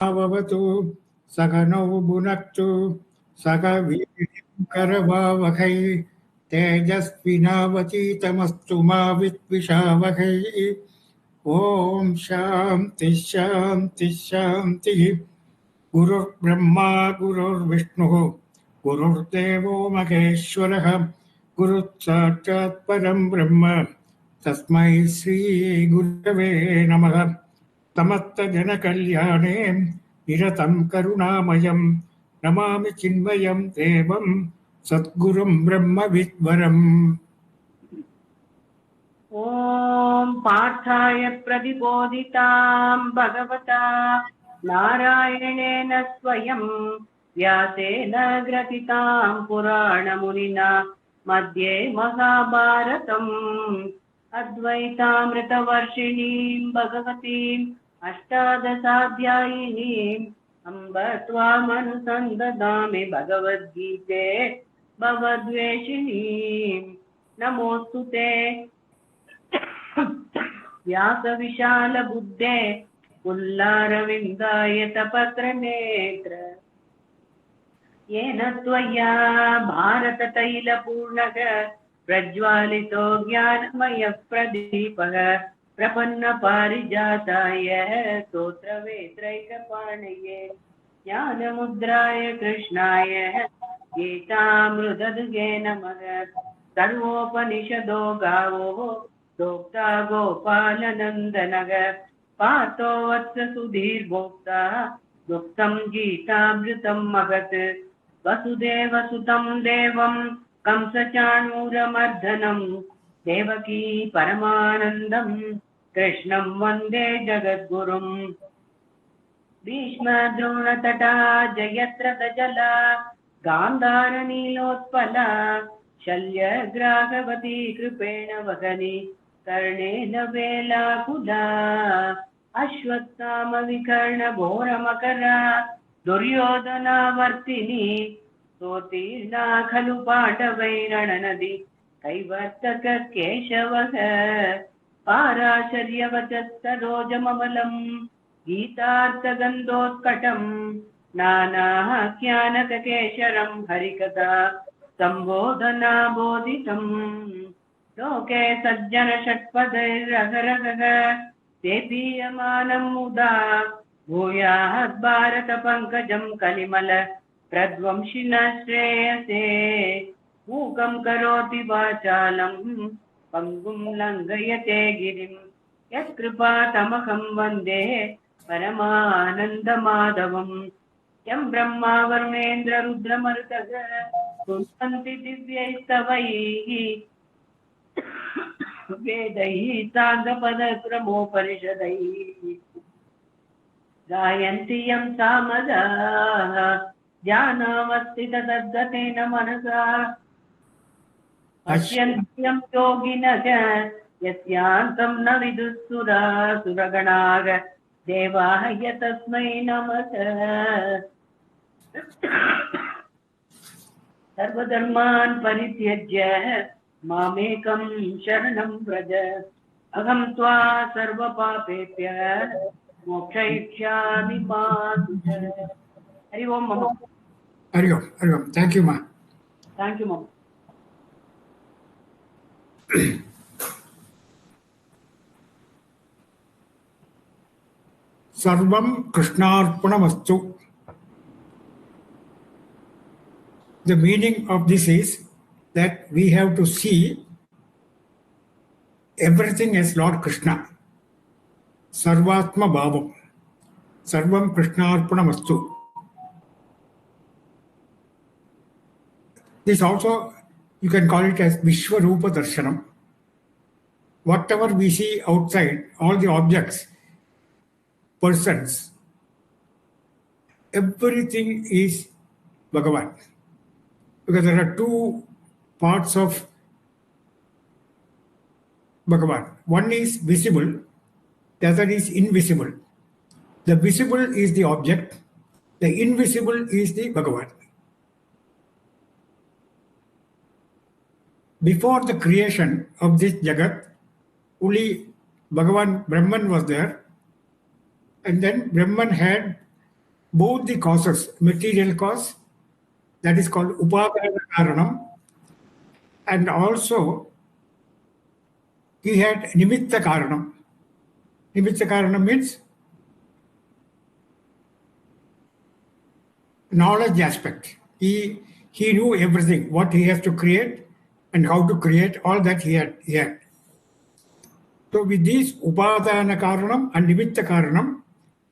भवतु सकनौ भुनक्तु सक वीर्यं करवावहै तेजस्विनावतीतमस्तु मा विद्विषावहै। ओम शांति शांति शांति। गुरुर्ब्रह्मा गुरुर्विष्णुः गुरुर्देवो महेश्वरः गुरुः साक्षात् परं ब्रह्म तस्मै श्री गुरवे नमः। समस्तजनकल्याणे निरतं करुणामयं नमामि चिन्मयं देवं सद्गुरुं ब्रह्मविद्वरम्। ॐ पार्थाय प्रतिबोधितां भगवता नारायणेन स्वयं व्यासेन ग्रथितां पुराणमुनिना मध्ये महाभारतम् अद्वैतामृतवर्षिणीं भगवतीम् अष्टादशाध्यायिनीम् अम्ब त्वामनुसन्दधामि भगवद्गीते भवद्वेषिणीम् नमोऽस्तु ते व्यासविशालबुद्धे पुल्लारविन्दायतपत्रनेत्र येन त्वया भारततैलपूर्णः प्रज्वालितो ज्ञानमयः प्रदीपः प्रपन्नपारिजाताय स्तोत्रवेत्रैकपाणये ज्ञानमुद्राय कृष्णाय गीतामृतदुगे नमः। सर्वोपनिषदो गावो दोक्ता गोपालनन्दनः पार्थो वत्स सुधीर्भोक्ता दुःखं गीतामृतं महत्। वसुदेवसुतं देवं कंसचाणूरमर्दनं देवकी परमानन्दं कृष्णं वन्दे जगद्गुरुम्। भीष्मद्रोणतटा जयद्रथजला गान्धारनीलोत्पला शल्यग्राहवती कृपेण वदनी कर्णेन वेलाकुला अश्वत्थामविकर्णघोरमकरा दुर्योधनावर्तिनी सोत्तीर्णा खलु पाटवैरणनदी कैवर्तक केशवः पाराशर्यवचः सरोजममलं गीतार्थगन्धोत्कटं नानाख्यानककेशरं हरिकथा सम्बोधना बोधितम्। लोके सज्जन षट्पदैरहरहः तेपीयमानम् मुदा भूयात् भारत पङ्कजं कलिमल प्रध्वंसिनः श्रेयसे। मूकं करोति वाचालं पङ्गुं लङ्घयते गिरिं यत्कृपातमहं वन्दे परमानन्दमाधवम्। यं ब्रह्मा वरुणेन्द्र रुद्रमरुतः स्तुवन्ति दिव्यैस्तवैः वेदैः साङ्गपदक्रमोपनिषदैः गायन्ति यं सामगाः ध्यानावस्थिततद्गतेन मनसा पश्यन्ति यं योगिनः यस्यान्तं न विदुः सुरगणाः देवाय तस्मै नमः। सर्वधर्मान् परित्यज्य मामेकं शरणं व्रज अहं त्वा सर्वपापेभ्यः मोक्षयिष्यामि मा शुचः। हरि ओम मम। हरि ओम हरि ओम। थैंक यू मा। थैंक यू मम। सर्वं कृष्णार्पणमस्तु. The meaning of this is that we have to see everything as Lord Krishna. Sarvatma Bhavam. Sarvam Krishnarpanamastu. This also, you can call it as Vishwarupa Darshanam. Whatever we see outside, all the objects, persons, everything is Bhagavan. Because there are two parts of Bhagavan. One is visible, the other is invisible. The visible is the object, the invisible is the Bhagavan. Before the creation of this Jagat, only Bhagavan Brahman was there, and then Brahman had both the causes, material cause, that is called Upadana Karanam, and also he had Nimitta Karanam. Nimitta Karanam means knowledge aspect. He knew everything, what he has to create and how to create, all that he had. So with these Upadana Karanam and Nimitta Karanam,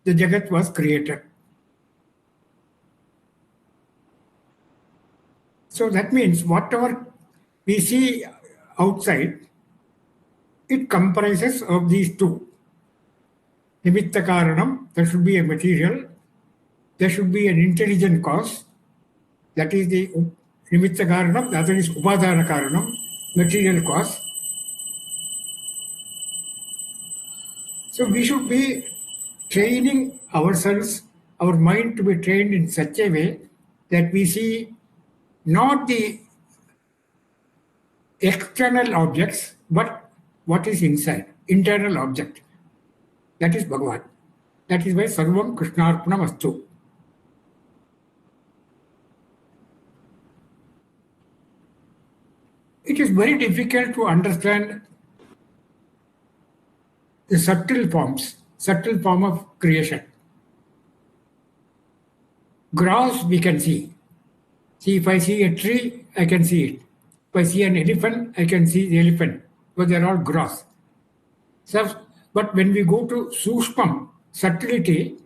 the Jagat was created. So that means whatever we see outside, it comprises of these two. Nimitta Karanam, there should be a material, there should be an intelligent cause, that is the Nimitta Karanam, the other is Upadana Karanam, material cause. So we should be training ourselves, our mind to be trained in such a way that we see not the external objects, but what is inside, internal object. That is Bhagavan. That is why Sarvam Krishnarpanam Astu. It is very difficult to understand the subtle form of creation. Grass we can see. See, if I see a tree, I can see it. If I see an elephant, I can see the elephant, because they are all grass. So, but when we go to Sushmam, subtlety,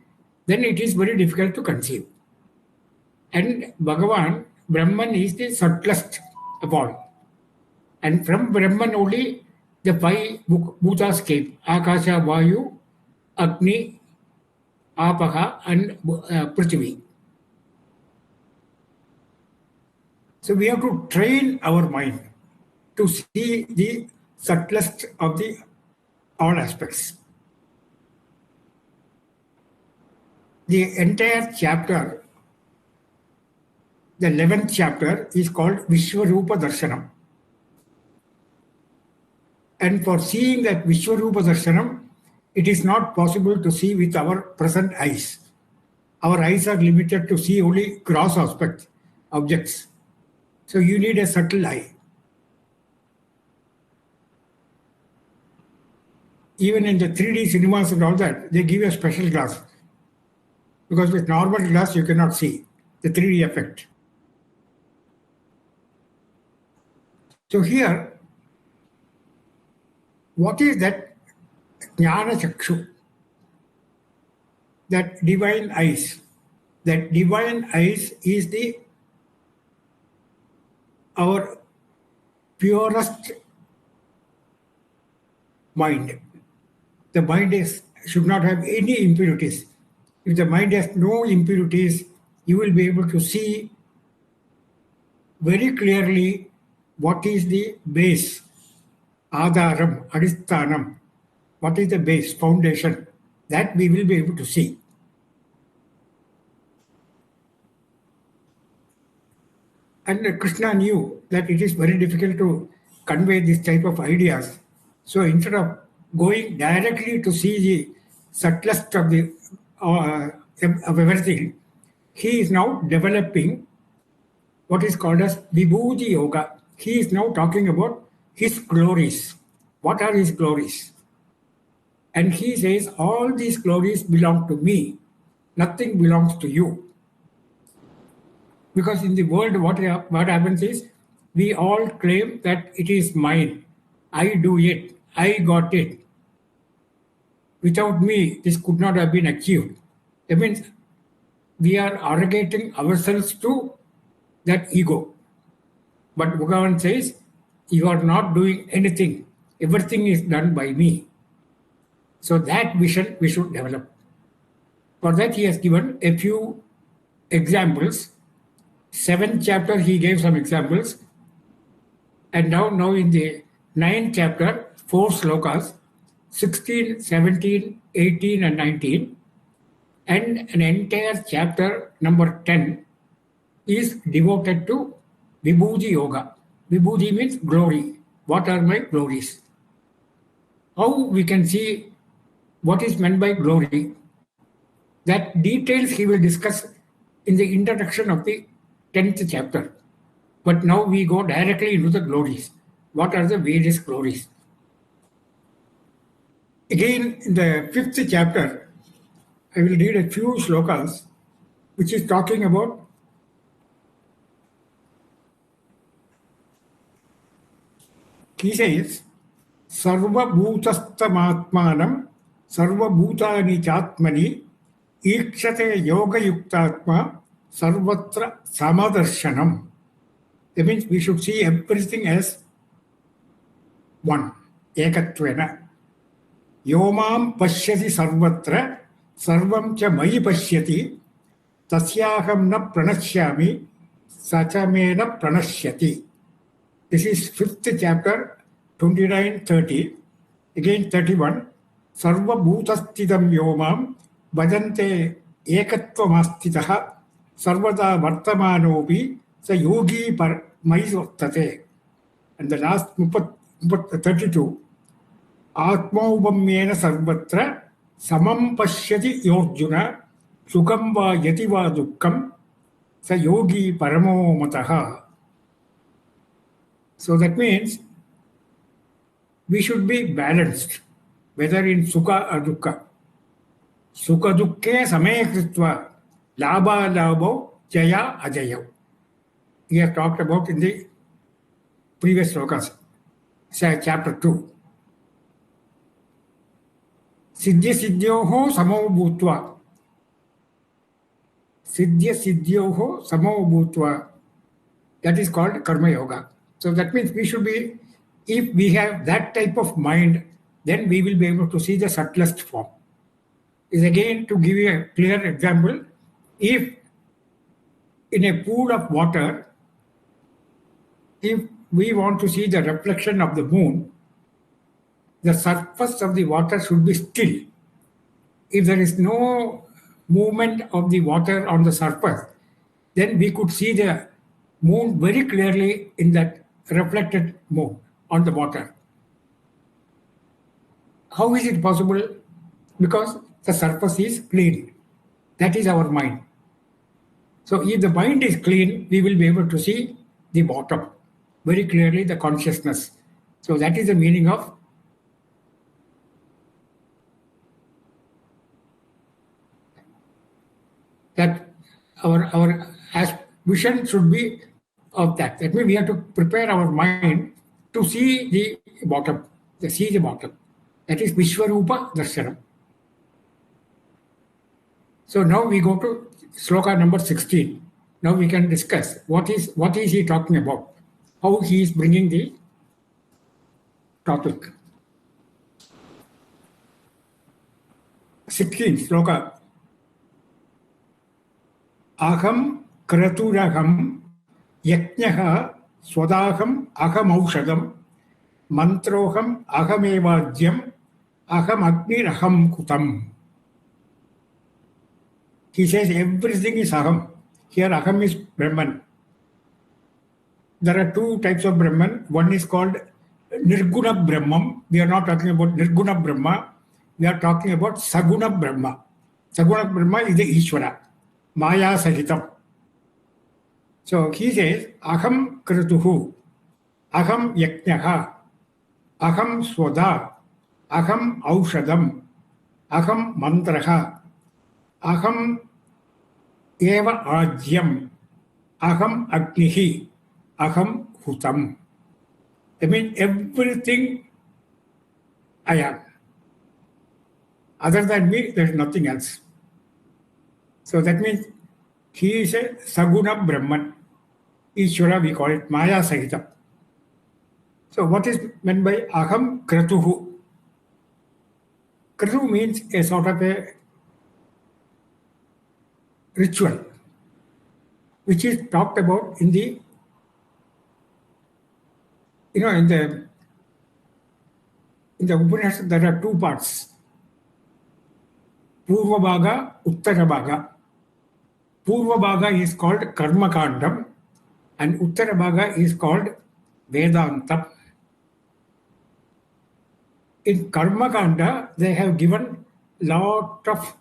then it is very difficult to conceive. And Bhagavan, Brahman is the subtlest of all. And from Brahman only the five bhutas came: Akasha, Vayu, Agni, Apaha, and Prithvi. So we have to train our mind to see the subtlest of the all aspects. The entire chapter, the 11th chapter, is called Vishwarupa Darshanam. And for seeing that Vishwarupa Darshanam, it is not possible to see with our present eyes. Our eyes are limited to see only gross objects. So you need a subtle eye. Even in the 3D cinemas and all that, they give a special glass. Because with normal glass, you cannot see the 3D effect. So here, what is that Jnana Chakshu? That divine eyes. That divine eyes is our purest mind. The mind should not have any impurities. If the mind has no impurities, you will be able to see very clearly what is the base, Adharam, Adhisthanam, what is the base, foundation, that we will be able to see. And Krishna knew that it is very difficult to convey this type of ideas. So instead of going directly to see the subtlest of everything, he is now developing what is called as Vibhuti Yoga. He is now talking about his glories. What are his glories? And he says, all these glories belong to me. Nothing belongs to you. Because in the world, what happens is, we all claim that it is mine. I do it. I got it. Without me, this could not have been achieved. That means we are arrogating ourselves to that ego. But Bhagavan says, you are not doing anything. Everything is done by me. So that vision we should develop. For that, he has given a few examples. 7th chapter, he gave some examples. And now in the 9th chapter, 4 slokas, 16, 17, 18, and 19, and an entire chapter, number 10, is devoted to Vibhuti Yoga. Vibhuti means glory. What are my glories? How we can see what is meant by glory? That details he will discuss in the introduction of the 10th chapter. But now we go directly into the glories. What are the various glories? Again, in the 5th chapter, I will read a few shlokas which is talking about he says, Sarvabhutastamatmanam Sarvabhutani Chatmani Ikshate Yoga Yuktatma Sarvatra Samadarshanam. That means we should see everything as one. Ekatvena. Yomam pashyati sarvatra sarvam cha mayi pashyati tasyaham na pranashyami sachamena pranashyati. This is 5th chapter, 29-30. Again 31. Sarva bhutastidam yomam bhajante ekattvamastitaha sarvada vartamanopi sa yogi par mayi vartate. And the last 32. Atmaubamyena sarvatra samam pashyati yorjuna sukam va yati va dukkam sa yogi paramo mataha. So that means we should be balanced, whether in sukha or dukkha. Sukha dukkhe samaya kritva labha labho jaya ajayav. We have talked about in the previous slokas, chapter 2. Siddhya siddhyoho samo bhutva. Siddhya siddhyoho samo bhutva. That is called karma yoga. So that means we should be, if we have that type of mind, then we will be able to see the subtlest form. Is again to give you a clear example. If in a pool of water, if we want to see the reflection of the moon, the surface of the water should be still. If there is no movement of the water on the surface, then we could see the moon very clearly in that reflected moon on the water. How is it possible? Because the surface is clean. That is our mind. So if the mind is clean, we will be able to see the bottom very clearly, the consciousness. So that is the meaning of that our vision should be of that. That means we have to prepare our mind to see the bottom, to see the bottom. That is Vishwarupa Darshanam. So now we go to sloka number 16. Now we can discuss what is he talking about, how he is bringing the topic. 16 sloka. Aham kraturaham yajnaha swadaham ahamaushadam mantroham ahamevajyam aham agniraham kutam. He says everything is aham. Here aham is Brahman. There are two types of Brahman. One is called Nirguna Brahman. We are not talking about Nirguna Brahma. We are talking about Saguna Brahma. Saguna Brahma is the Ishvara. Maya Sahitam. So he says, Aham Krituhu, Aham Yajnaha, Aham Swada, Aham Aushadam, Aham Mantraha, Aham Eva Ajyam, Aham Agnihi, Aham Hutam. I mean, everything I am. Other than me, there is nothing else. So that means he is a Saguna Brahman. Ishvara, we call it Maya Sahita. So what is meant by Aham Kratuhu? Kratu means a sort of a ritual, which is talked about in the, in the Upanishad, there are two parts. Purva Bhaga, Uttara Bhaga. Purva Bhaga is called Karma Kandam and Uttara Bhaga is called Vedantam. In Karma Kanda, they have given lot of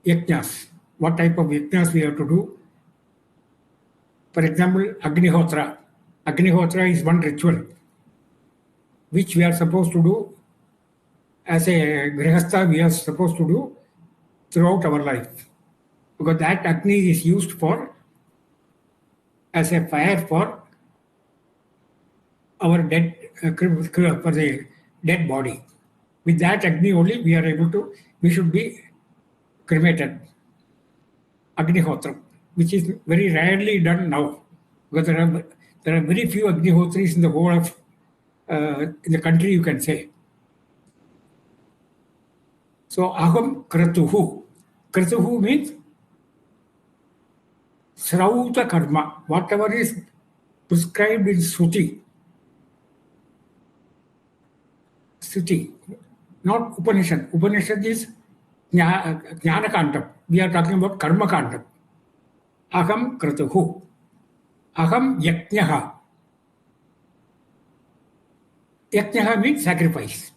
yajnas. What type of yajnas we have to do? For example, Agnihotra. Agnihotra is one ritual which we are supposed to do as a grihastha, we are supposed to do throughout our life. Because that Agni is used for as a fire for our dead, for the dead body. With that Agni only we are able to, we should be cremated. Agnihotra, which is very rarely done now. Because there are very few Agnihotris in the whole of in the country, you can say. So aham kratuhu. Kratuhu means srauta karma, whatever is prescribed in Shruti. Shruti, not Upanishad. Upanishad is Jnana Kandam. We are talking about Karma Kandam. Aham kratuhu. Aham yajnaha. Yajnaha means sacrifice.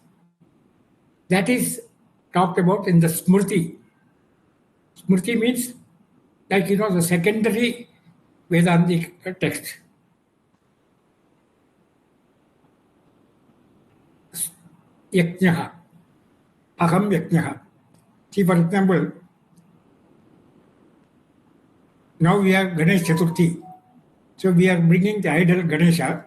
That is talked about in the Smriti. Smriti means, like, the secondary Vedantic text. Yajnaha. Aham yajnaha. See, for example, now we have Ganesh Chaturthi. So we are bringing the idol Ganesha.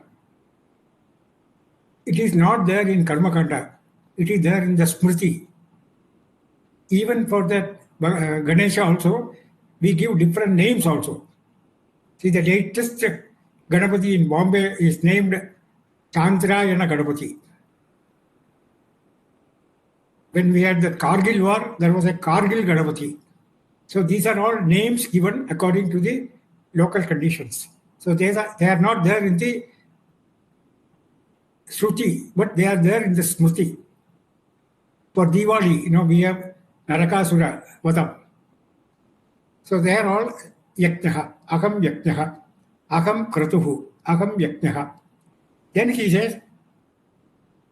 It is not there in Karmakanda. It is there in the Smriti. Even for that Ganesha also, we give different names also. See, the latest Ganapati in Bombay is named Chandrayana Ganapati. When we had the Kargil war, there was a Kargil Ganapati. So these are all names given according to the local conditions. So they are not there in the Shruti, but they are there in the Smriti. For Diwali, we have Narakasura Vadam. So they are all Yajnaha, Aham Yajnaha, Aham Kratuhu, Aham Yajnaha. Then he says,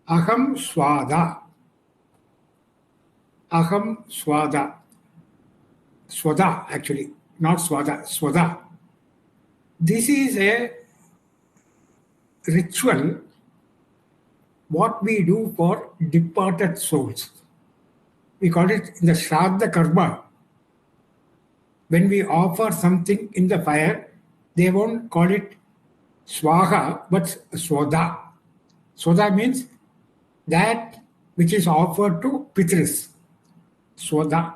Aham Swada. Aham Swada. Swada, actually, not Swada, Swada. This is a ritual what we do for departed souls. We call it in the Shraddha Karma. When we offer something in the fire, they won't call it Swaha, but Swada. Swada means that which is offered to Pitris. Swada.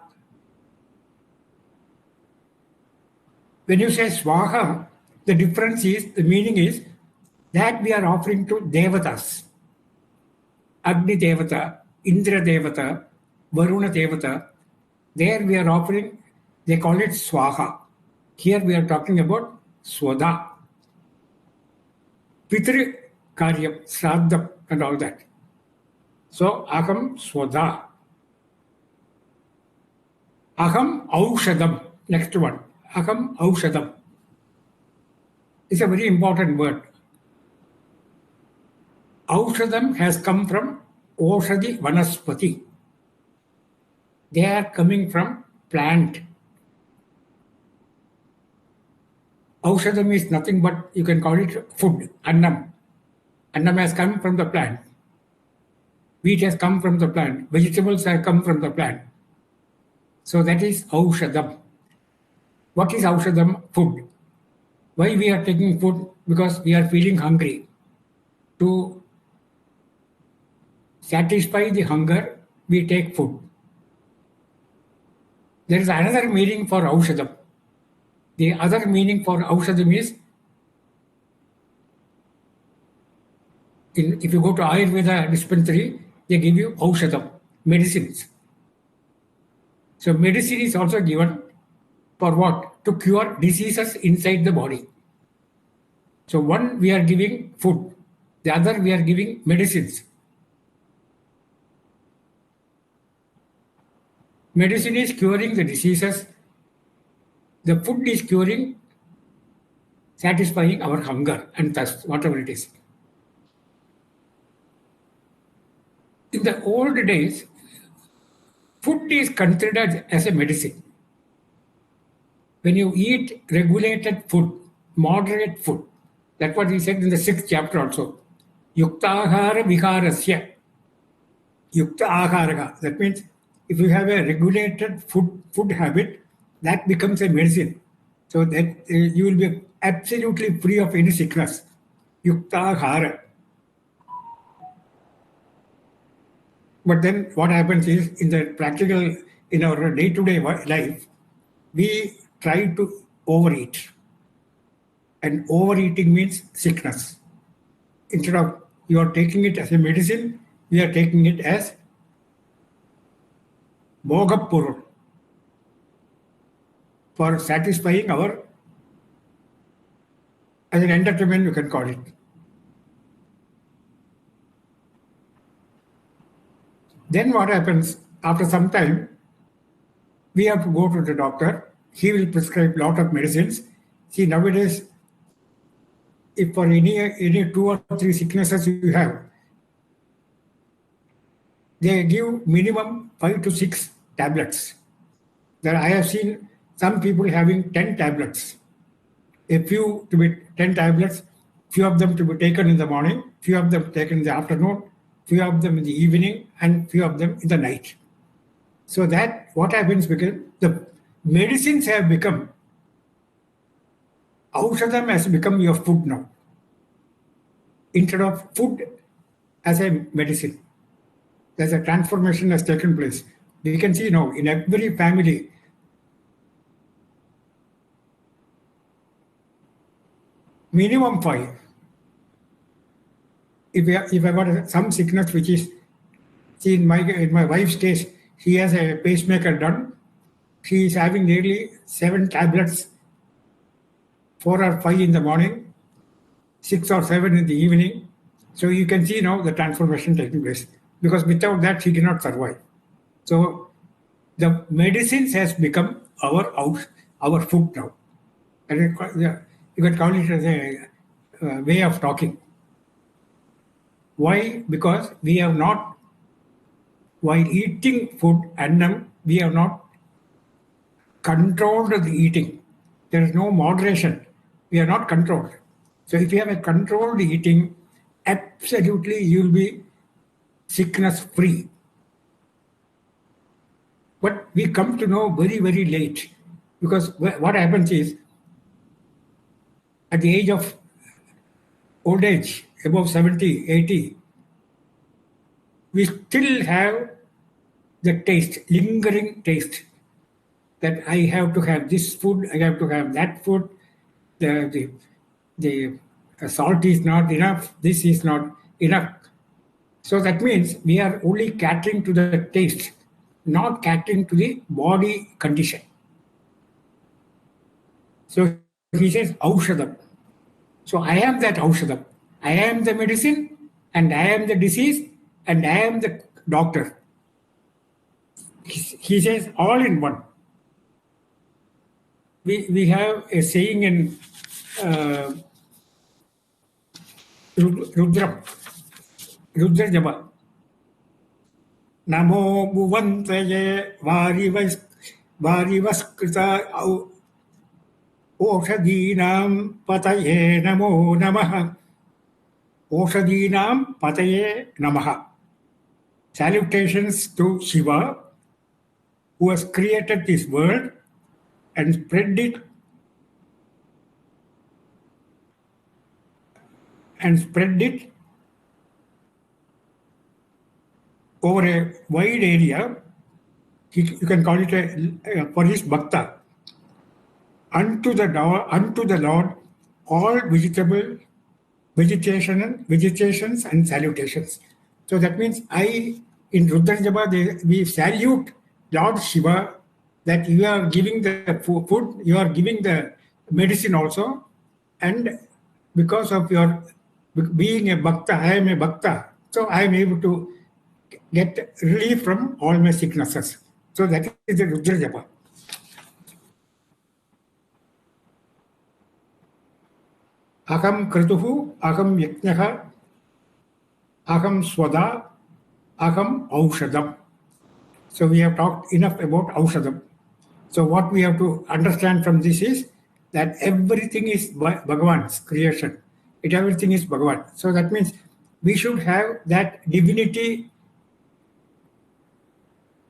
When you say Swaha, the difference is, the meaning is that we are offering to Devatas. Agni Devata, Indra Devata, Varuna Devata. There we are offering, they call it Swaha. Here we are talking about Swada. Pitri Karyam, Shraddha and all that. So Aham Swada. Aham Aushadam. Next one. Aham Aushadam. It's a very important word. Aushadam has come from Oshadi Vanaspati. They are coming from plant. Aushadam is nothing but, you can call it food, Annam. Annam has come from the plant. Wheat has come from the plant. Vegetables have come from the plant. So that is Aushadam. What is Aushadam? Food. Why we are taking food? Because we are feeling hungry. To satisfy the hunger, we take food. There is another meaning for Aushadam. The other meaning for Aushadam is, if you go to Ayurveda dispensary, they give you Aushadam, medicines. So medicine is also given for what? To cure diseases inside the body. So one we are giving food, the other we are giving medicines. Medicine is curing the diseases. The food is curing, satisfying our hunger and thirst, whatever it is. In the old days, food is considered as a medicine. when you eat regulated food, moderate food, that's what he said in the 6th chapter also. Yuktahara viharasya. Yukta aharaga. That means if you have a regulated food habit, that becomes a medicine. So that you will be absolutely free of any sickness. Yukta ahara. But then what happens is in the practical, in our day-to-day life, we try to overeat. And overeating means sickness. Instead of you are taking it as a medicine, we are taking it as bhogapurul for satisfying our, as an entertainment you can call it. Then what happens after some time, we have to go to the doctor. He will prescribe a lot of medicines. See, nowadays, if for any 2 or 3 sicknesses you have, they give minimum 5 to 6 tablets. There I have seen some people having 10 tablets. A few to be 10 tablets, few of them to be taken in the morning, few of them taken in the afternoon, few of them in the evening, and few of them in the night. So that what happens because the medicines have become, aushadam has become your food now. Instead of food as a medicine, there's a transformation has taken place. We can see now in every family, minimum 5. If I got some sickness which is, see in my wife's case, she has a pacemaker done. She is having nearly 7 tablets, 4 or 5 in the morning, 6 or 7 in the evening. So you can see now the transformation taking place. Because without that, she cannot survive. So the medicines has become our food now. And you can call it as a way of talking. Why? Because we have not, while eating food, annam, we have not controlled the eating. There is no moderation. We are not controlled. So if you have a controlled eating, absolutely you will be sickness free. But we come to know very, very late. Because what happens is, at the age of old age, above 70, 80, we still have the taste, lingering taste, that I have to have this food, I have to have that food, the salt is not enough, this is not enough. So that means we are only catering to the taste, not catering to the body condition. So he says, aushadam. So I am that aushadam. I am the medicine, and I am the disease, and I am the doctor. He says all in one. We have a saying in Rudra Japa. Namo Bhuvantaye Varivaskrita Oshadinam Pataye Namo Namaha. Oshadinam Pataye Namaha. Salutations to Shiva, who has created this world and spread it over a wide area. You can call it for his bhakta. Unto the Lord, all vegetations and salutations. So that means in Rudra Japa, we salute Lord Shiva, that you are giving the food, you are giving the medicine also, and because of your being a bhakta, I am a bhakta, so I am able to get relief from all my sicknesses. So that is the Rudra Japa. Aham kratuhu, aham yajnaha, aham swada, aham aushadam. So we have talked enough about aushadam. So what we have to understand from this is that everything is Bhagavan's creation. Everything is Bhagavan. So that means we should have that divinity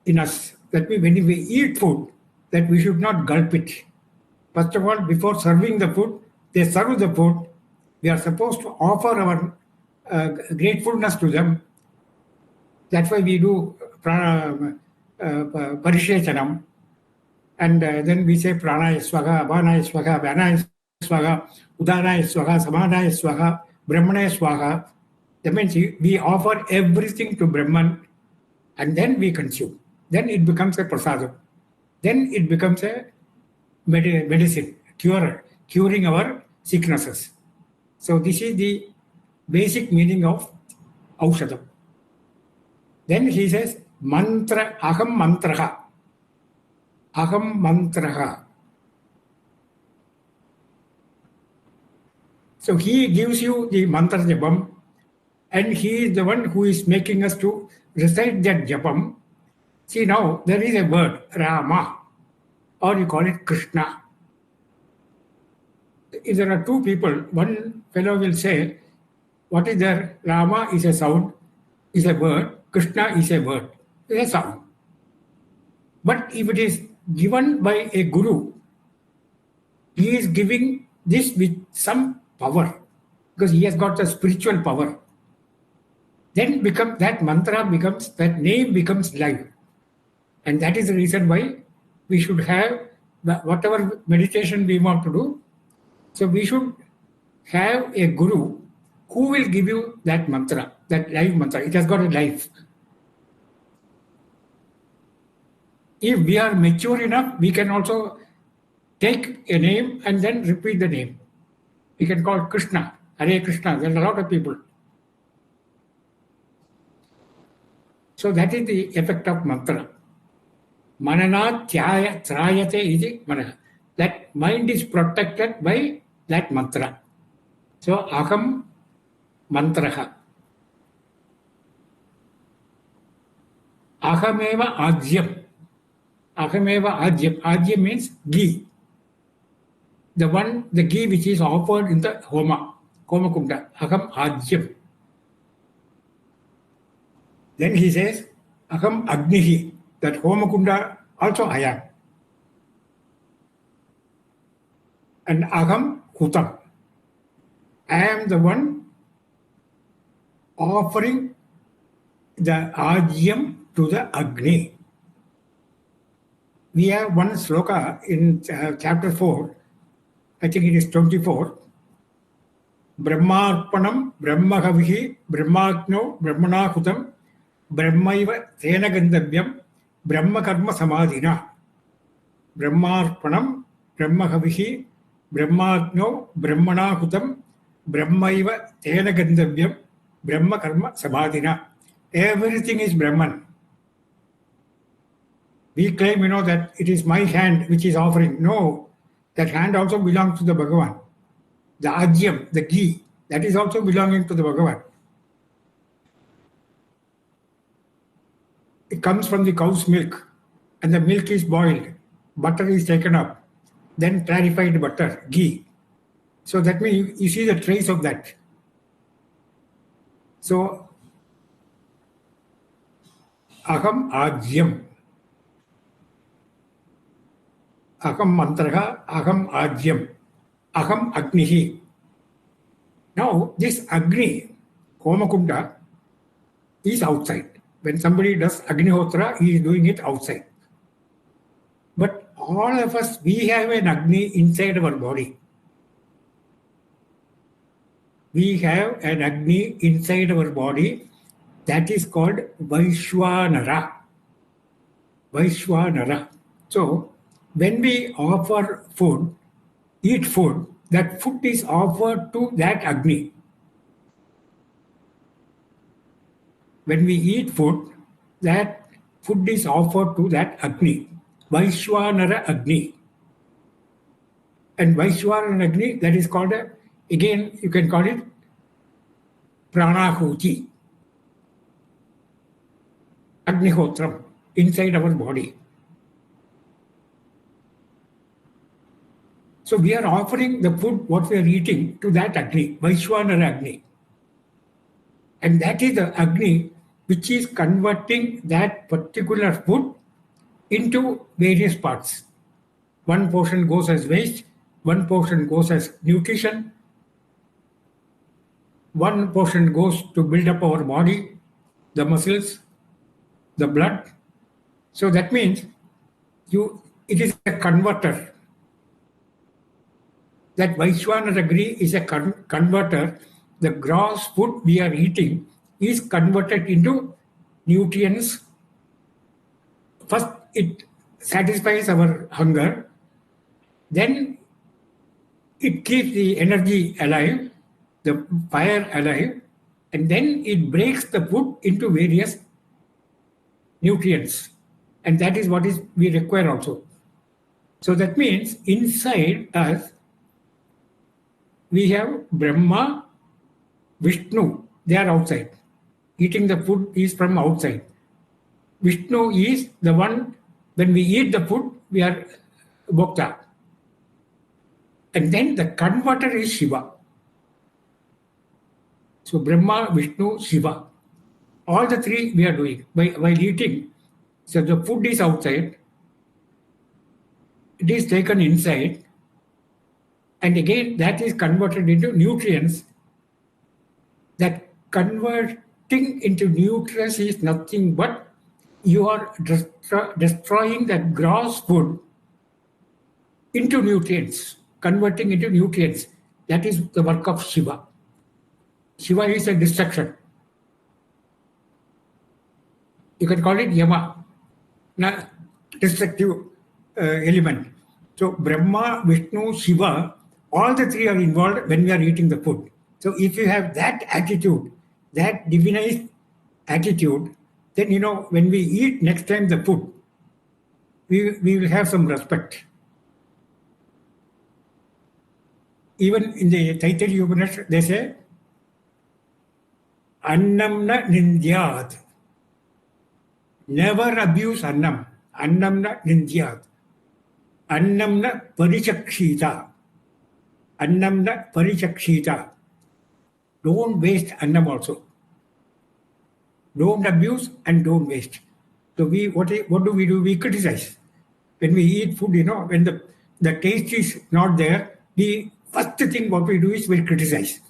in us. That means when we eat food, that we should not gulp it. First of all, before serving the food, they serve the food. We are supposed to offer our gratefulness to them. That's why we do Parishechanam. And then we say Pranaya Swaha, Apanaya Swaha, Vyanaya Swaha, Udanaya Swaha, Samanaya Swaha, Brahmanaya Swaha. That means we offer everything to Brahman and then we consume. Then it becomes a prasadam. Then it becomes a medicine, curing our sicknesses. So this is the basic meaning of Aushadam. Then he says, Mantra, Aham Mantraha. Aham Mantraha. So he gives you the mantra japam, and he is the one who is making us to recite that japam. See, now there is a word, Rama, or you call it Krishna. If there are two people, one fellow will say, what is there? Rama is a sound, is a word, Krishna is a word, is a sound. But if it is given by a guru, he is giving this with some power, because he has got the spiritual power. Then that mantra becomes, that name becomes live. And that is the reason why we should have whatever meditation we want to do. So we should have a guru who will give you that mantra, that live mantra. It has got a life. If we are mature enough, we can also take a name and then repeat the name. We can call Krishna, Hare Krishna. There are a lot of people. So that is the effect of mantra. Manana trayate iti manana. That mind is protected by that mantra. So aham mantraha. Ahameva ajyam. Ahameva ajyam. Ajyam means ghee. The ghee which is offered in the Homa Kunda. Aham ajyam. Then he says, Aham Agnihi, that Homakunda also I am. And Aham Hutam, I am the one offering the Ajyam to the Agni. We have one sloka in chapter 4, I think it is 24. Brahmarpanam Brahmahavihi Brahmagno Brahmana Hutam Brahmaiva Tena Gandavyam Brahma Karma Samadhina. Brahmarpanam Brahmahavihi Brahmagno Brahmana Hutam Brahmaiva Tena Gandavyam Brahma Karma Samadhina. Everything is Brahman. We claim, that it is my hand which is offering. No, that hand also belongs to the Bhagavan. The Ajyam, the ghee, that is also belonging to the Bhagavan. It comes from the cow's milk, and the milk is boiled, butter is taken up, then clarified butter, ghee. So that means you see the trace of that. So, aham ajyam, aham mantraha, aham ajyam, aham agnihi. Now, this Agni, Homakunda, is outside. When somebody does Agnihotra, he is doing it outside. But all of us, we have an Agni inside our body. We have an Agni inside our body that is called Vaishwanara. Vaishwanara. So, when we offer food, eat food, that food is offered to that Agni. When we eat food, that food is offered to that Agni, Vaishwanara Agni. And Vaishwanara Agni, that is called, again, you can call it Pranahuti, Agnihotram, inside our body. So we are offering the food, what we are eating, to that Agni, Vaishwanara Agni. And that is the Agni which is converting that particular food into various parts. One portion goes as waste, one portion goes as nutrition, one portion goes to build up our body, the muscles, the blood. So that means it is a converter. That Vaishwanara Agni is a converter. The gross food we are eating is converted into nutrients. First, it satisfies our hunger. Then, it keeps the energy alive, the fire alive, and then it breaks the food into various nutrients. And that is what we require also. So that means inside us, we have Brahma, Vishnu, they are outside. Eating the food is from outside. Vishnu is the one, when we eat the food, we are Bhokta. And then the converter is Shiva. So Brahma, Vishnu, Shiva. All the three we are doing while eating. So the food is outside, it is taken inside, and again that is converted into nutrients. That converting into nutrients is nothing but you are destroying that gross food into nutrients, converting into nutrients. That is the work of Shiva. Shiva is a destruction. You can call it Yama, destructive element. So Brahma, Vishnu, Shiva, all the three are involved when we are eating the food. So if you have that attitude, that divinized attitude, then when we eat next time the food, we will have some respect. Even in the Taittiriya Upanishad, they say, Annam na nindyat. Never abuse annam. Annam na nindyat. Annam na parichakshita. Annam na parichakshita. Don't waste annam also. Don't abuse and don't waste. So what do we do? We criticize. When we eat food, when the taste is not there, the first thing what we do is we criticize.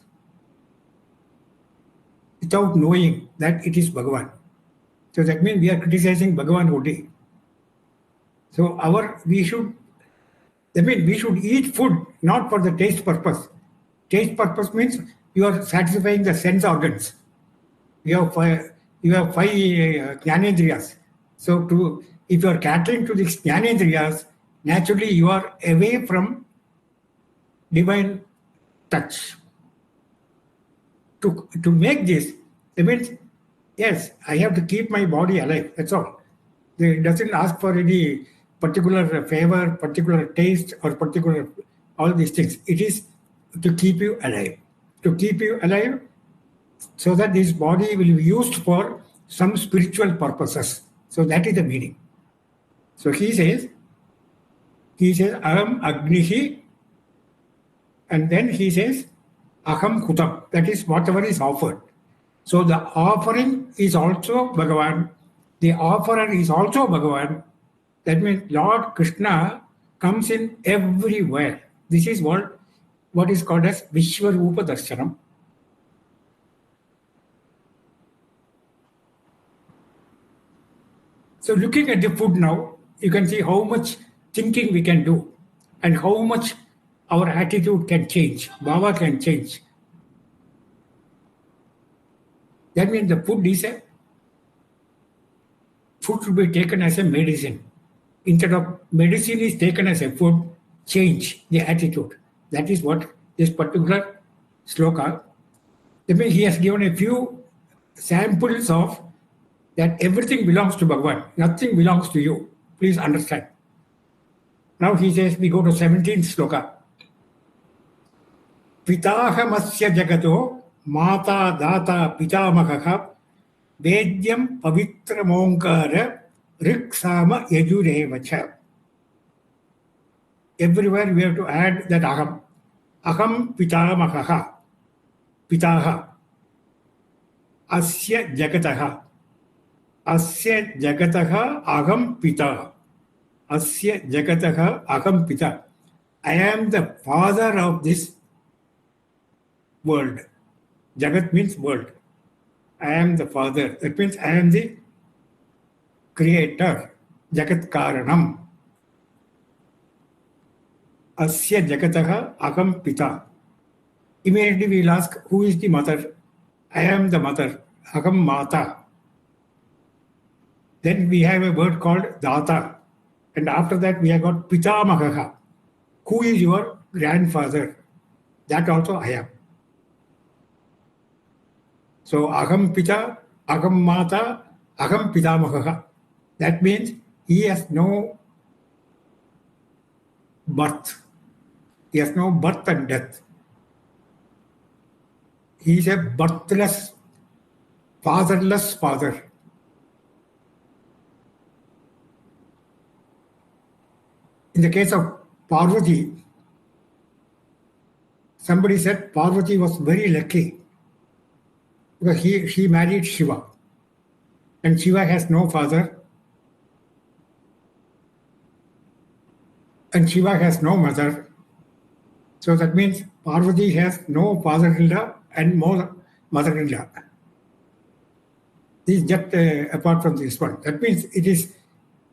Without knowing that it is Bhagavan. So that means we are criticizing Bhagavan only. So we should eat food not for the taste purpose. Taste purpose means you are satisfying the sense organs. You have five Jnanendriyas. So if you are catering to these Jnanendriyas, naturally you are away from divine touch. To make this, it means, yes, I have to keep my body alive. That's all. It doesn't ask for any particular favor, particular taste, or particular all these things. It is to keep you alive. To keep you alive so that this body will be used for some spiritual purposes. So that is the meaning. So he says, Aham Agnihi, and then he says, Aham Kutam. That is whatever is offered. So the offering is also Bhagavan. The offerer is also Bhagavan. That means Lord Krishna comes in everywhere. This is what is called as Vishwarupa Darshanam. So looking at the food now, you can see how much thinking we can do and how much our attitude can change, bhava can change. That means the food should be taken as a medicine. Instead of medicine is taken as a food, change the attitude. That is what this particular sloka, that means he has given a few samples of that everything belongs to Bhagavan, nothing belongs to you. Please understand. Now he says, we go to 17th sloka. Pitahamasya jagato mata data pitamakaha vedyam pavitra monkara riksama yajurevacha. everywhere we have to add that aham. Aham pitamahaha. Pitaha. Asya jagataha. Asya jagataha aham pita. Asya jagataha aham pita. I am the father of this world. Jagat means world. I am the father. That means I am the creator. Jagat Karanam. Asya Jagataha Aham Pita. Immediately we will ask, who is the mother? I am the mother. Aham Mata. Then we have a word called Data. And after that we have got Pitamahaha. Who is your grandfather? That also I am. So Aham Pita, Aham Mata, Aham Pitamahaha. That means he has no birth. He has no birth and death. He is a birthless, fatherless father. In the case of Parvati, somebody said Parvati was very lucky because she married Shiva. And Shiva has no father. And Shiva has no mother. So that means Parvati has no father-in-law and no mother-in-law. This is just apart from this one. That means it is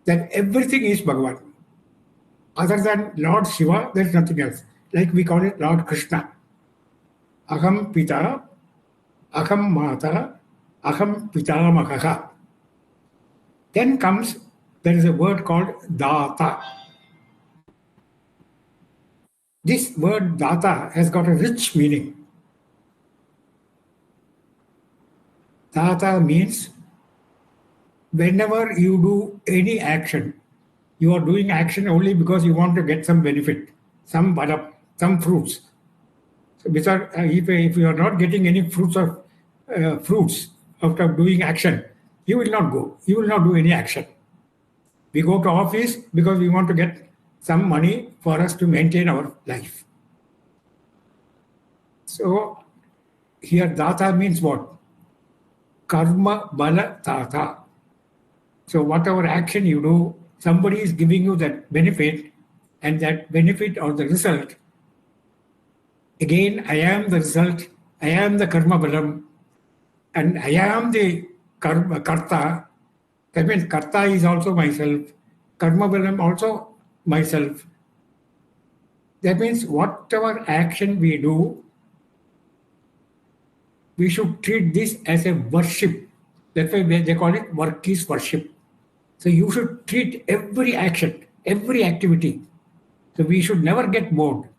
that everything is Bhagavan. Other than Lord Shiva, there is nothing else. Like we call it Lord Krishna. Aham Pita, Aham Mata, Aham Pitamahaha. Then comes, there is a word called Data. This word Data has got a rich meaning. Data means whenever you do any action, you are doing action only because you want to get some benefit, some fruits. So because if you are not getting any fruits after doing action, you will not go. You will not do any action. We go to office because we want to get some money for us to maintain our life. So here Data means what? Karma Bala Data. So whatever action you do, somebody is giving you that benefit, and that benefit or the result, again, I am the result, I am the Karma Balam, and I am the Karta. That means Karta is also myself, Karma Balam also myself. That means whatever action we do, we should treat this as a worship. That's why they call it work is worship. So you should treat every action, every activity. So we should never get bored.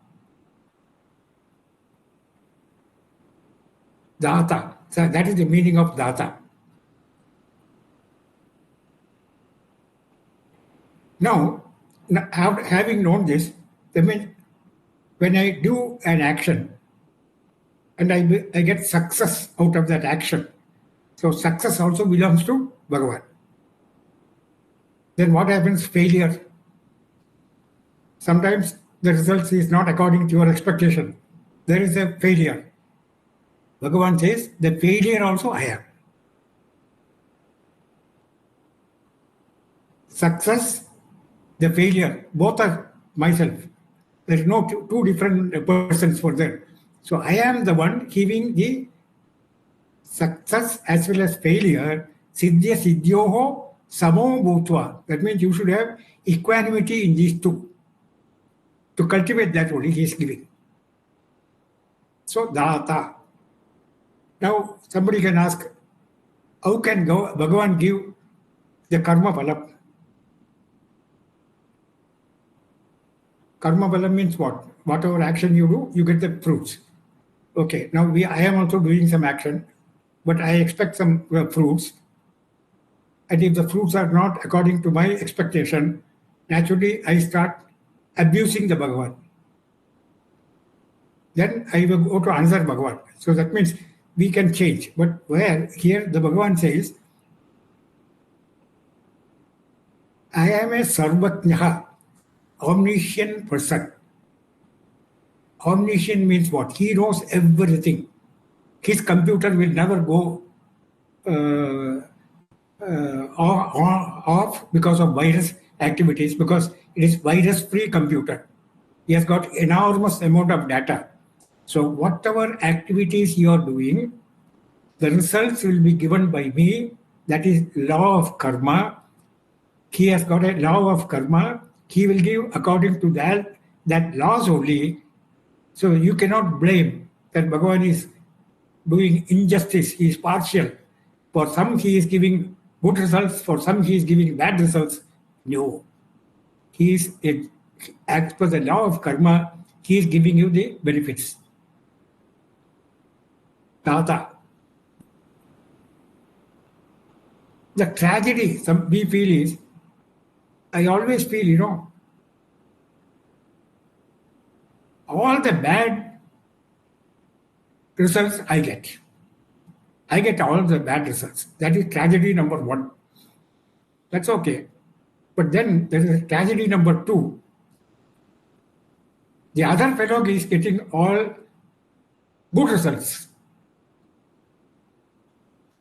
Data. So that is the meaning of Data. Now, having known this, that means when I do an action and I get success out of that action, so success also belongs to Bhagavan. Then what happens? Failure. Sometimes the result is not according to your expectation. There is a failure. Bhagavan says, the failure also I am. Success, the failure, both are myself. There is no two different persons for them. So I am the one giving the success as well as failure. Siddhya siddhyoho samo bhutva. That means you should have equanimity in these two. To cultivate that only he is giving. So Data. Now somebody can ask, how can Bhagavan give the karma bhalam? Karma bhalam means what? Whatever action you do, you get the fruits. Okay, now I am also doing some action, but I expect some fruits. And if the fruits are not according to my expectation, naturally I start abusing the Bhagavan. Then I will go to another Bhagavan. So that means we can change. But where here the Bhagavan says, I am a Sarvatnyaha. omniscient person. Omniscient means what? He knows everything. His computer will never go off because of virus activities, because it is virus-free computer. He has got enormous amount of data. So whatever activities you are doing, the results will be given by me. That is law of karma. He has got a law of karma. He will give according to that laws only. So you cannot blame that Bhagavan is doing injustice. He is partial. For some he is giving good results. For some he is giving bad results. No. He is, as per the law of karma, he is giving you the benefits. Tata. The tragedy we feel is, I always feel, all the bad results I get. I get all the bad results. That is tragedy number one. That's okay. But then there is tragedy number two. The other fellow is getting all good results.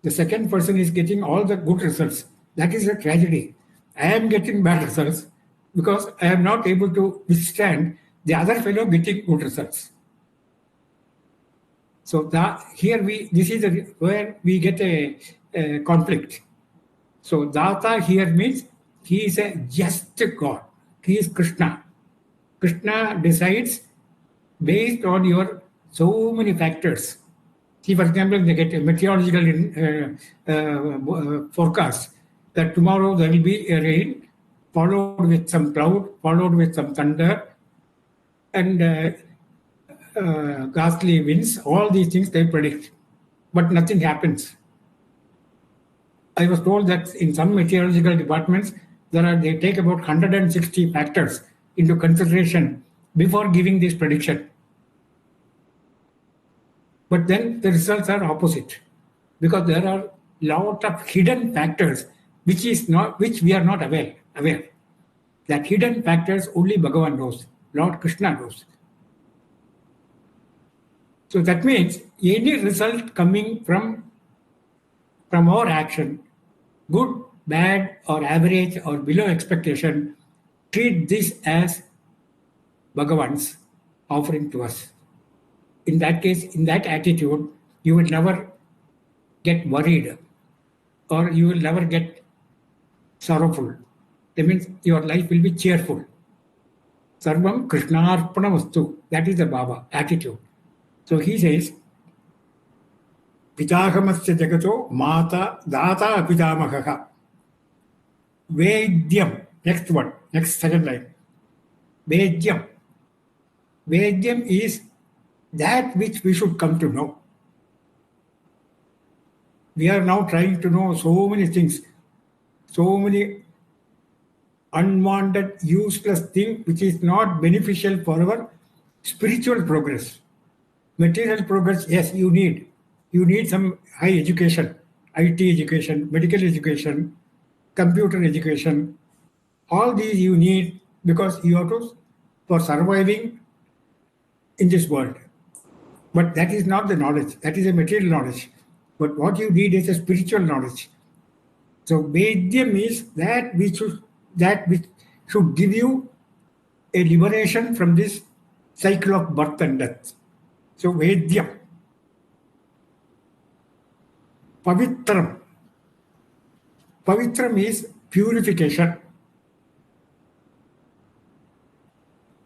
The second person is getting all the good results. That is a tragedy. I am getting bad results because I am not able to withstand the other fellow getting good results. So this is where we get a conflict. So Data here means he is a just God. He is Krishna. Krishna decides based on your so many factors. See, for example, they get a meteorological forecast that tomorrow there will be a rain, followed with some cloud, followed with some thunder, and ghastly winds. All these things they predict, but nothing happens. I was told that in some meteorological departments, they take about 160 factors into consideration before giving this prediction. But then the results are opposite, because there are lot of hidden factors which we are not aware. That hidden factors only Bhagavan knows, Lord Krishna knows. So that means any result coming from our action, good, bad, or average, or below expectation, treat this as Bhagavan's offering to us. In that case, in that attitude, you will never get worried, or you will never get sorrowful. That means your life will be cheerful. Sarvam Krishnarpanamastu. That is the Baba attitude. So he says, Pitahamasya Jagato Mata Data Pitamahaha. Vedyam. Next one. Next second line. Vedyam. Vedyam is that which we should come to know. We are now trying to know so many things, so many unwanted, useless things which is not beneficial for our spiritual progress. Material progress, yes, you need. You need some high education, IT education, medical education, computer education. All these you need because you have to, for surviving in this world. But that is not the knowledge. That is a material knowledge. But what you need is a spiritual knowledge. So Vedyam is that which should give you a liberation from this cycle of birth and death. So Vedyam. Pavitram. Pavitram is purification.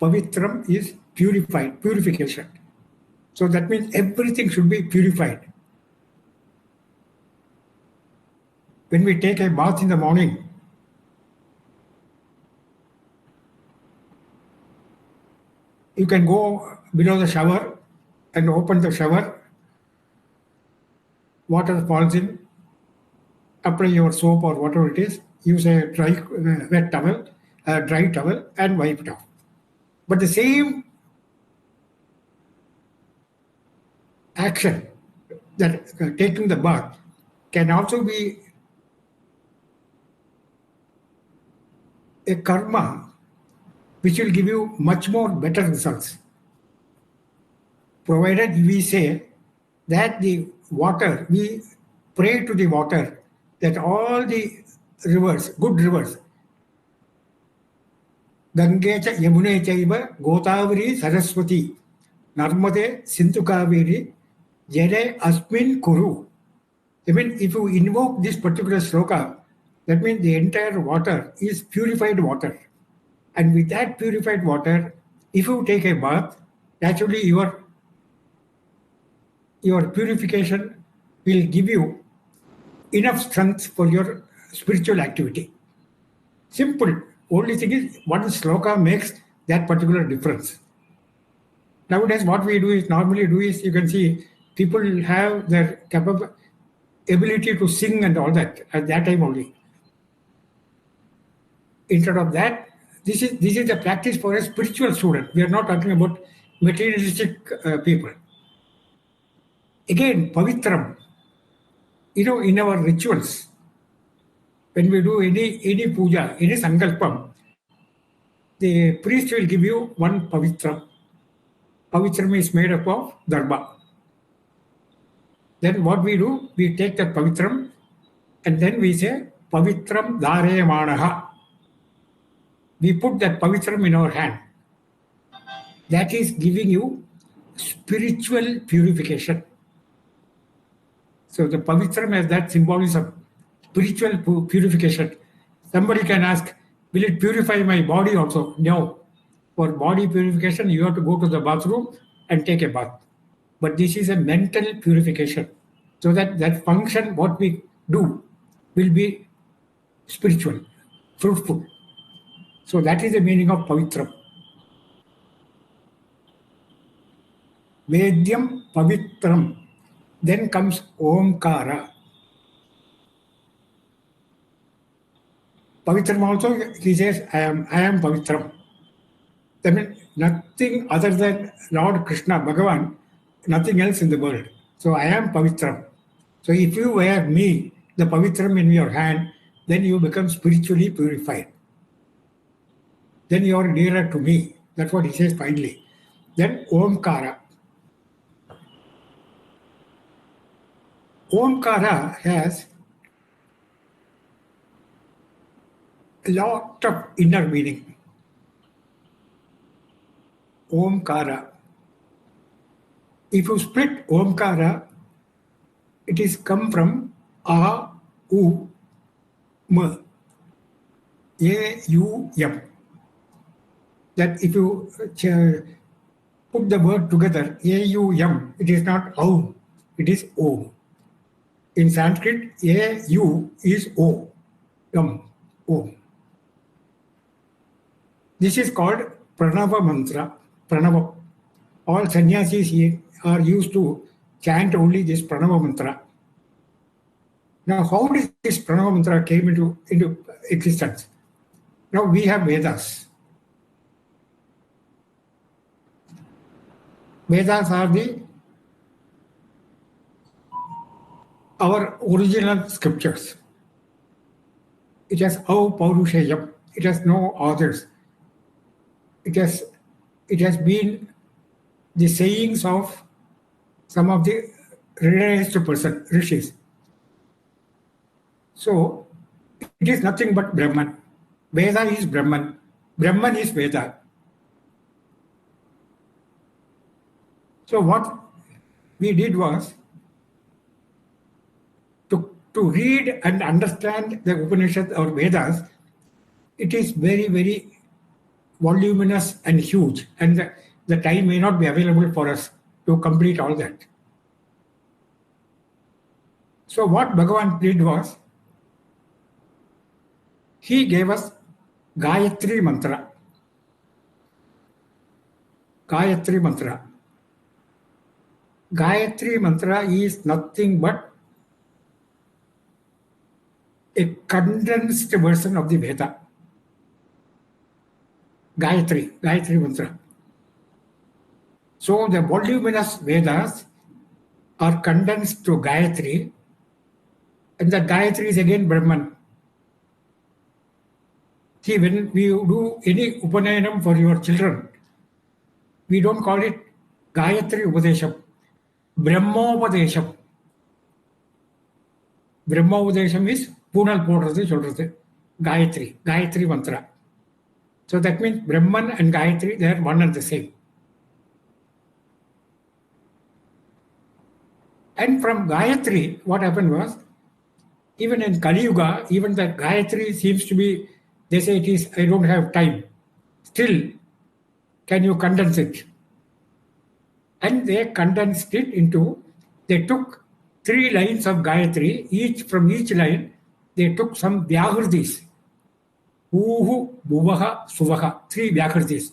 Pavitram is purification. So that means everything should be purified. When we take a bath in the morning, you can go below the shower and open the shower, water falls in, apply your soap or whatever it is, use a wet towel, a dry towel, and wipe it off. But the same action, that taking the bath, can also be a karma which will give you much more better results. Provided we say that the water, we pray to the water that all the rivers, good rivers, Gange cha Yamune chaiva Godavari Saraswati Narmade Sindhu Kaveri Jere Asmin Kuru. I mean, if you invoke this particular sloka, that means the entire water is purified water. And with that purified water, if you take a bath, naturally your purification will give you enough strength for your spiritual activity. Simple. Only thing is what the sloka makes that particular difference. Nowadays, what we normally do is you can see people have their ability to sing and all that at that time only. Instead of that, this is the practice for a spiritual student. We are not talking about materialistic people. Again, pavitram. In our rituals, when we do any puja, any sankalpam, the priest will give you one pavitram. Pavitram is made up of darba. Then what we do, we take that pavitram and then we say pavitram dharayamanaha. We put that pavitram in our hand. That is giving you spiritual purification. So the pavitram has that symbolism, spiritual purification. Somebody can ask, will it purify my body also? No. For body purification, you have to go to the bathroom and take a bath. But this is a mental purification. So that function, what we do, will be spiritual, fruitful. So that is the meaning of pavitram. Vedyam pavitram. Then comes Omkara. Pavitram also, he says, I am Pavitram. That means nothing other than Lord Krishna, Bhagavan, nothing else in the world. So I am Pavitram. So if you wear me, the Pavitram in your hand, then you become spiritually purified. Then you are nearer to me. That's what he says finally. Then Omkara. Omkara has a lot of inner meaning. Omkara. If you split Omkara, it is come from A, U, M, A, U, M. That if you put the word together, A, U, M, it is not Aum, it is Om. In Sanskrit, A, U is O, M, Om. This is called Pranava mantra, Pranava. All sannyasis here are used to chant only this Pranava mantra. Now, how did this Pranava mantra came into existence? Now we have Vedas. Vedas are our original scriptures. It has Paurushayam. It has no authors. It has been the sayings of some of the realized person, rishis. So it is nothing but Brahman. Veda is Brahman. Brahman is Veda. So what we did was to read and understand the Upanishad or Vedas. It is very, very voluminous and huge, and the time may not be available for us to complete all that. So what Bhagavan did was, he gave us Gayatri Mantra. Gayatri Mantra. Gayatri Mantra is nothing but a condensed version of the Veda. Gayatri Mantra. So the voluminous Vedas are condensed to Gayatri, and the Gayatri is again Brahman. See, when we do any Upanayanam for your children, we don't call it Gayatri Upadesham, Brahmopadesham. Brahmopadesham is Punal போடுறது சொல்றது Gayatri mantra. So that means Brahman and Gayatri, they are one and the same. And from Gayatri, what happened was, even in Kali Yuga, even the Gayatri seems to be, they say it is, I don't have time. Still, can you condense it? And they condensed it into, they took 3 lines of Gayatri, from each line, they took some Vyakritis. Bhuhu, Bhuvaha, Suvaha. 3 Vyakritis.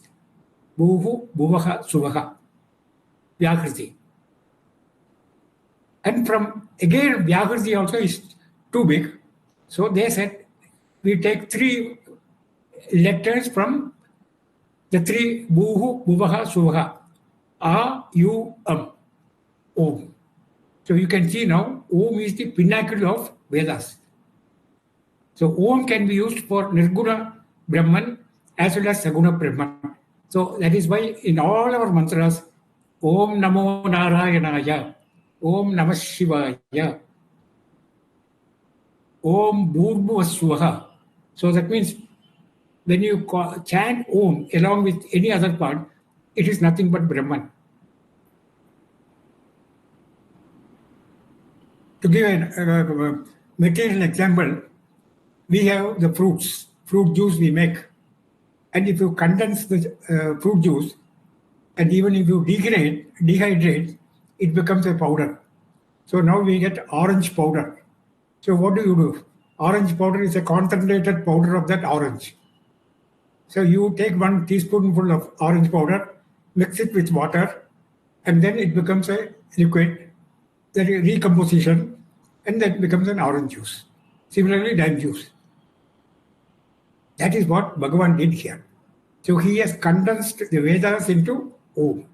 Bhuhu, Bhuvaha, Suvaha. Vyakriti. And from, again, Vyakriti also is too big. So they said, we take 3 letters from the 3 Bhuhu, Bhuvaha, Suvaha. A, U, Om. So you can see now, Om is the pinnacle of Vedas. So Om can be used for Nirguna Brahman as well as Saguna Brahman. So that is why in all our mantras, Om Namo Narayanaya, Om Namah Shivaya, Om Bhurvaswaha. So that means when you chant Om along with any other part, it is nothing but Brahman. To give a material example, we have the fruit juice we make. And if you condense the fruit juice, and even if you dehydrate, it becomes a powder. So now we get orange powder. So what do? Orange powder is a concentrated powder of that orange. So you take 1 teaspoonful of orange powder, mix it with water, and then it becomes a liquid, the recomposition, and that becomes an orange juice. Similarly, lime juice. That is what Bhagavan did here. So he has condensed the Vedas into Om.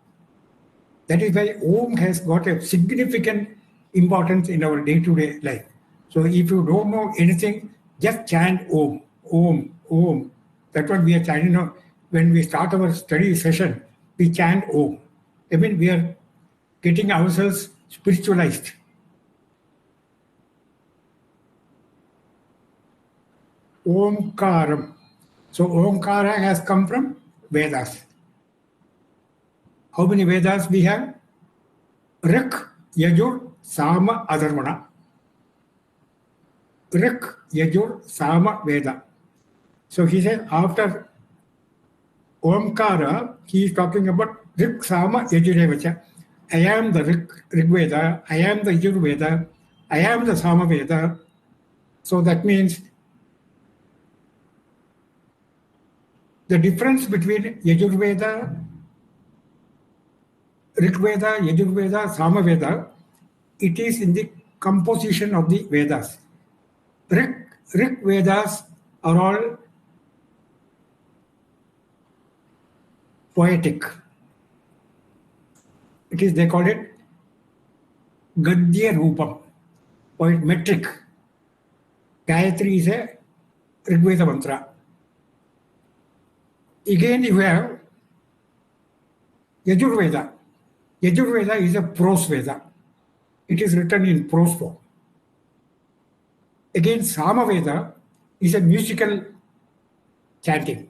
That is why Om has got a significant importance in our day-to-day life. So if you don't know anything, just chant Om, Om, Om. That's what we are chanting now. When we start our study session, we chant Om. I mean, we are getting ourselves spiritualized. Omkaram. So Omkara has come from Vedas. How many Vedas we have? Rik, Yajur, Sama, Adharvana. Rik, Yajur, Sama, Veda. So he said after Omkara, he is talking about Rik, Sama, Yajurevacha. I am the Rig Veda, I am the Yajur Veda, I am the Sama Veda. So that means the difference between Yajurveda, Rigveda, Yajurveda, Samaveda, it is in the composition of the Vedas. Rig Vedas are all poetic. It is, they call it Gadya Rupam, metric. Gayatri is a Rigveda mantra. Again, you have Yajurveda. Yajurveda is a prose Veda. It is written in prose form. Again, Samaveda is a musical chanting.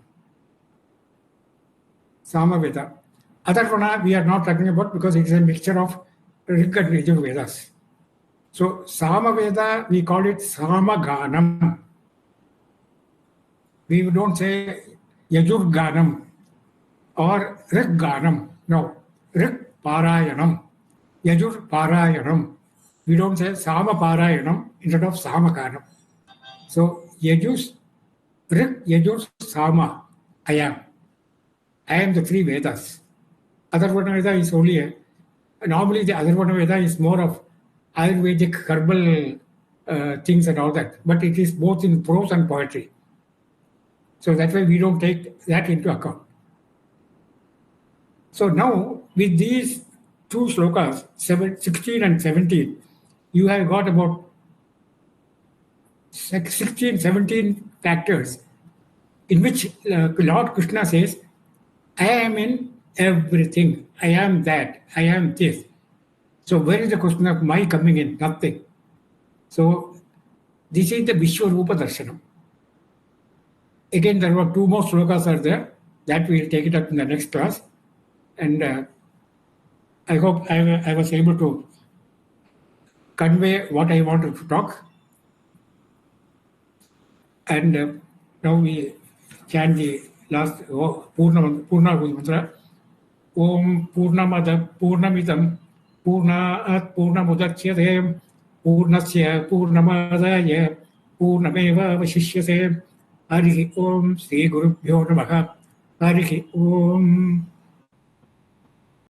Samaveda. Atharvana we are not talking about because it is a mixture of Rig and Yajurvedas. So Samaveda, we call it Samaganam. We don't say Yajur Ganam or Rig Ganam. No, Rig Parayanam, Yajur Parayanam. We don't say Sama Parayanam instead of Sama Ganam. So Yajus, Rig, Yajur, Sama, I am. I am the 3 Vedas. Atharvana Veda is only normally the Atharvana Veda is more of Ayurvedic herbal things and all that. But it is both in prose and poetry. So that's why we don't take that into account. So now, with these 2 slokas, 16 and 17, you have got about 16, 17 factors in which Lord Krishna says, I am in everything. I am that. I am this. So where is the question of my coming in? Nothing. So this is the Vishwarupa Darshanam. Again, there were two more slokas are there. That we'll take it up in the next class. And I hope I was able to convey what I wanted to talk. And now we chant the last Purna mantra. Om Purnamada Purnamidam Purnaat Purnamudachyate Purnasya Purnamadaya Purnameva Vashishyate Harihi Om Sri Gurubhyo Namaha Harihi Om